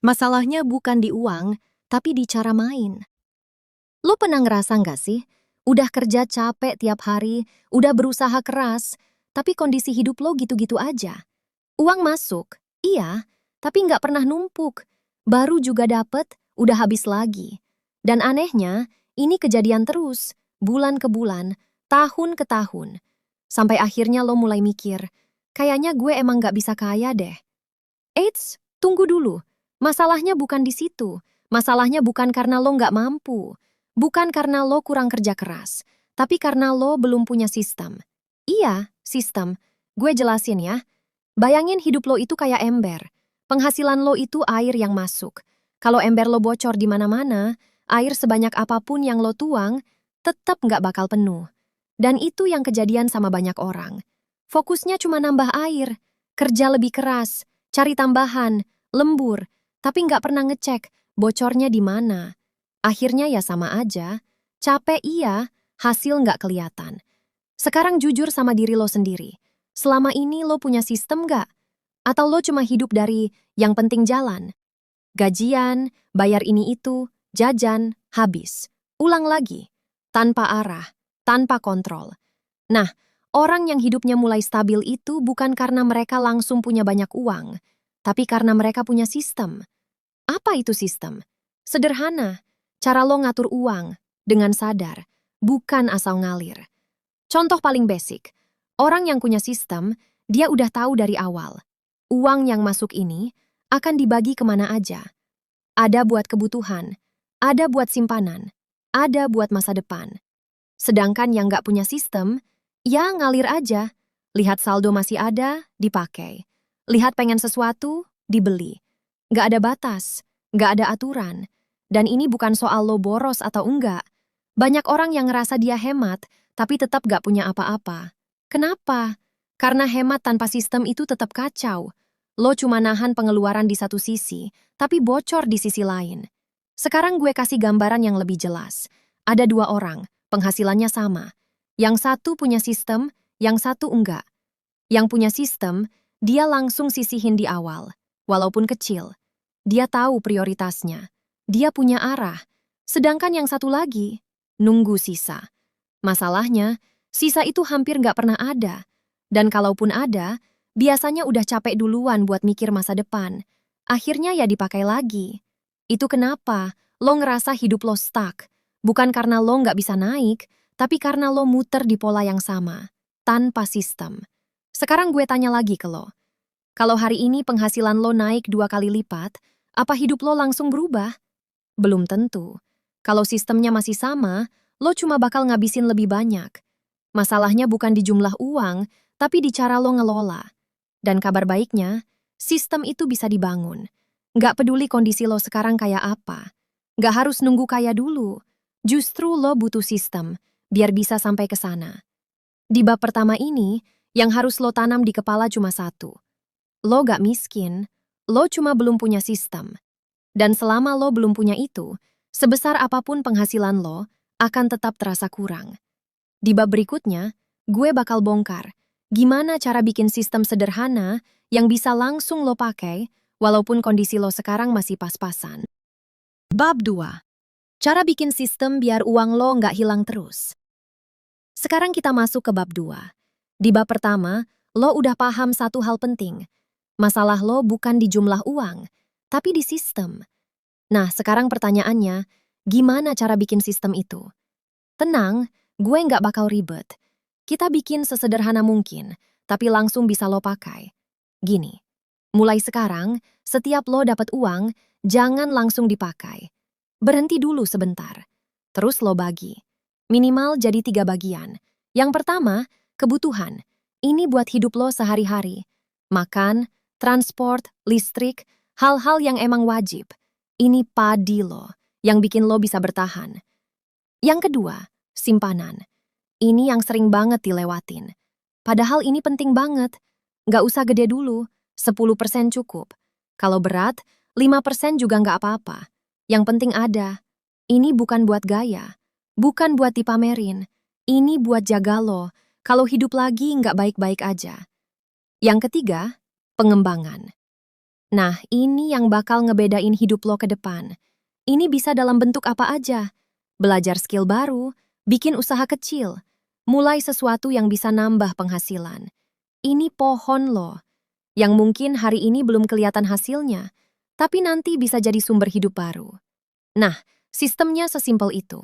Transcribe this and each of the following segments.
Masalahnya bukan di uang, tapi di cara main. Lo pernah ngerasa nggak sih? Udah kerja capek tiap hari, udah berusaha keras, tapi kondisi hidup lo gitu-gitu aja. Uang masuk, iya, tapi nggak pernah numpuk. Baru juga dapet, udah habis lagi. Dan anehnya, ini kejadian terus, bulan ke bulan, tahun ke tahun. Sampai akhirnya lo mulai mikir, kayaknya gue emang nggak bisa kaya deh. Eits, tunggu dulu. Masalahnya bukan di situ. Masalahnya bukan karena lo nggak mampu. Bukan karena lo kurang kerja keras. Tapi karena lo belum punya sistem. Iya, sistem. Gue jelasin ya. Bayangin hidup lo itu kayak ember. Penghasilan lo itu air yang masuk. Kalau ember lo bocor di mana-mana, air sebanyak apapun yang lo tuang, tetap nggak bakal penuh. Dan itu yang kejadian sama banyak orang. Fokusnya cuma nambah air, kerja lebih keras, cari tambahan, lembur, tapi nggak pernah ngecek bocornya di mana. Akhirnya ya sama aja, capek iya, hasil nggak kelihatan. Sekarang jujur sama diri lo sendiri. Selama ini lo punya sistem nggak? Atau lo cuma hidup dari yang penting jalan? Gajian, bayar ini itu, jajan, habis. Ulang lagi. Tanpa arah, tanpa kontrol. Nah, orang yang hidupnya mulai stabil itu bukan karena mereka langsung punya banyak uang, tapi karena mereka punya sistem. Apa itu sistem? Sederhana, cara lo ngatur uang dengan sadar, bukan asal ngalir. Contoh paling basic, orang yang punya sistem, dia udah tahu dari awal. Uang yang masuk ini akan dibagi kemana aja. Ada buat kebutuhan, ada buat simpanan, ada buat masa depan. Sedangkan yang nggak punya sistem, ya ngalir aja. Lihat saldo masih ada, dipakai. Lihat pengen sesuatu, dibeli. Nggak ada batas, nggak ada aturan. Dan ini bukan soal lo boros atau enggak. Banyak orang yang ngerasa dia hemat, tapi tetap nggak punya apa-apa. Kenapa? Karena hemat tanpa sistem itu tetap kacau. Lo cuma nahan pengeluaran di satu sisi, tapi bocor di sisi lain. Sekarang gue kasih gambaran yang lebih jelas. Ada dua orang, penghasilannya sama. Yang satu punya sistem, yang satu enggak. Yang punya sistem, dia langsung sisihin di awal, walaupun kecil. Dia tahu prioritasnya. Dia punya arah. Sedangkan yang satu lagi, nunggu sisa. Masalahnya, sisa itu hampir nggak pernah ada. Dan kalaupun ada, biasanya udah capek duluan buat mikir masa depan. Akhirnya ya dipakai lagi. Itu kenapa lo ngerasa hidup lo stuck. Bukan karena lo nggak bisa naik, tapi karena lo muter di pola yang sama, tanpa sistem. Sekarang gue tanya lagi ke lo. Kalau hari ini penghasilan lo naik 2 kali lipat, apa hidup lo langsung berubah? Belum tentu. Kalau sistemnya masih sama, lo cuma bakal ngabisin lebih banyak. Masalahnya bukan di jumlah uang, tapi di cara lo ngelola. Dan kabar baiknya, sistem itu bisa dibangun. Nggak peduli kondisi lo sekarang kayak apa. Nggak harus nunggu kaya dulu. Justru lo butuh sistem, biar bisa sampai ke sana. Di bab pertama ini, yang harus lo tanam di kepala cuma satu. Lo gak miskin, lo cuma belum punya sistem. Dan selama lo belum punya itu, sebesar apapun penghasilan lo, akan tetap terasa kurang. Di bab berikutnya, gue bakal bongkar gimana cara bikin sistem sederhana yang bisa langsung lo pakai, walaupun kondisi lo sekarang masih pas-pasan. Bab 2. Cara bikin sistem biar uang lo nggak hilang terus. Sekarang kita masuk ke bab 2. Di bab pertama, lo udah paham satu hal penting. Masalah lo bukan di jumlah uang, tapi di sistem. Nah, sekarang pertanyaannya, gimana cara bikin sistem itu? Tenang, gue nggak bakal ribet. Kita bikin sesederhana mungkin, tapi langsung bisa lo pakai. Gini, mulai sekarang, setiap lo dapat uang, jangan langsung dipakai. Berhenti dulu sebentar. Terus lo bagi. Minimal jadi 3 bagian. Yang pertama, kebutuhan. Ini buat hidup lo sehari-hari. Makan, transport, listrik, hal-hal yang emang wajib. Ini padi lo, yang bikin lo bisa bertahan. Yang kedua, simpanan. Ini yang sering banget dilewatin. Padahal ini penting banget. Nggak usah gede dulu, 10% cukup. Kalau berat, 5% juga nggak apa-apa. Yang penting ada. Ini bukan buat gaya, bukan buat dipamerin. Ini buat jaga lo, kalau hidup lagi nggak baik-baik aja. Yang ketiga, pengembangan. Nah, ini yang bakal ngebedain hidup lo ke depan. Ini bisa dalam bentuk apa aja. Belajar skill baru, bikin usaha kecil, mulai sesuatu yang bisa nambah penghasilan. Ini pohon lo, yang mungkin hari ini belum kelihatan hasilnya, tapi nanti bisa jadi sumber hidup baru. Nah, sistemnya sesimpel itu.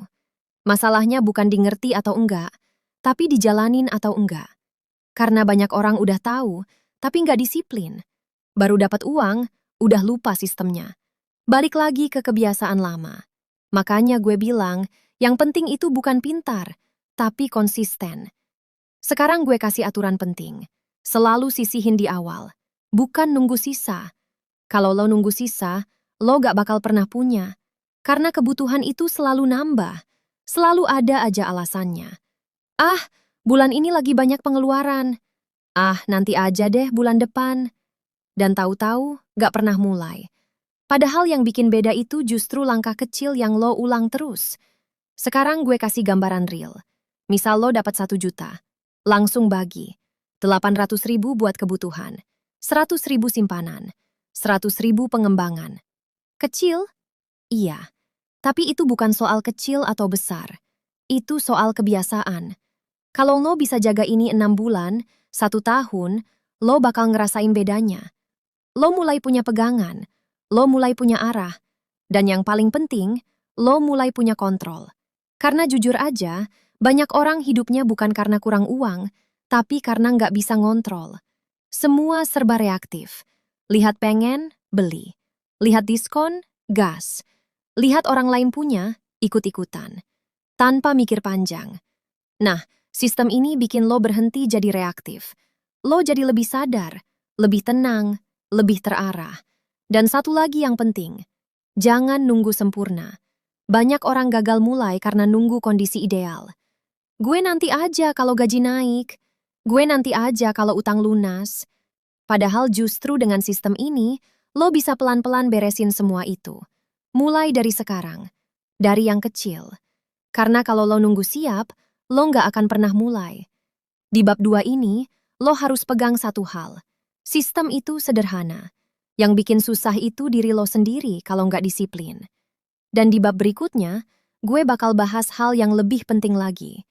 Masalahnya bukan di ngerti atau enggak, tapi dijalanin atau enggak. Karena banyak orang udah tahu, tapi nggak disiplin. Baru dapat uang, udah lupa sistemnya. Balik lagi ke kebiasaan lama. Makanya gue bilang, yang penting itu bukan pintar, tapi konsisten. Sekarang gue kasih aturan penting. Selalu sisihin di awal. Bukan nunggu sisa. Kalau lo nunggu sisa, lo gak bakal pernah punya. Karena kebutuhan itu selalu nambah. Selalu ada aja alasannya. Ah, bulan ini lagi banyak pengeluaran. Ah, nanti aja deh bulan depan. Dan tahu-tahu gak pernah mulai. Padahal yang bikin beda itu justru langkah kecil yang lo ulang terus. Sekarang gue kasih gambaran real. Misal lo dapat 1 juta. Langsung bagi. 800.000 buat kebutuhan. 100.000 simpanan. 100.000 pengembangan. Kecil? Iya. Tapi itu bukan soal kecil atau besar. Itu soal kebiasaan. Kalau lo bisa jaga ini 6 bulan, 1 tahun, lo bakal ngerasain bedanya. Lo mulai punya pegangan, lo mulai punya arah, dan yang paling penting, lo mulai punya kontrol. Karena jujur aja, banyak orang hidupnya bukan karena kurang uang, tapi karena nggak bisa ngontrol. Semua serba reaktif. Lihat pengen, beli. Lihat diskon, gas. Lihat orang lain punya, ikut-ikutan. Tanpa mikir panjang. Nah, sistem ini bikin lo berhenti jadi reaktif. Lo jadi lebih sadar, lebih tenang, lebih terarah. Dan satu lagi yang penting, jangan nunggu sempurna. Banyak orang gagal mulai karena nunggu kondisi ideal. Gue nanti aja kalau gaji naik. Gue nanti aja kalau utang lunas. Padahal justru dengan sistem ini, lo bisa pelan-pelan beresin semua itu. Mulai dari sekarang. Dari yang kecil. Karena kalau lo nunggu siap, lo nggak akan pernah mulai. Di bab 2 ini, lo harus pegang satu hal. Sistem itu sederhana. Yang bikin susah itu diri lo sendiri kalau nggak disiplin. Dan di bab berikutnya, gue bakal bahas hal yang lebih penting lagi.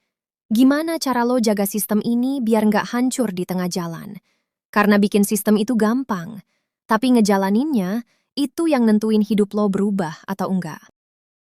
Gimana cara lo jaga sistem ini biar nggak hancur di tengah jalan? Karena bikin sistem itu gampang, tapi ngejalaninnya, itu yang nentuin hidup lo berubah atau enggak.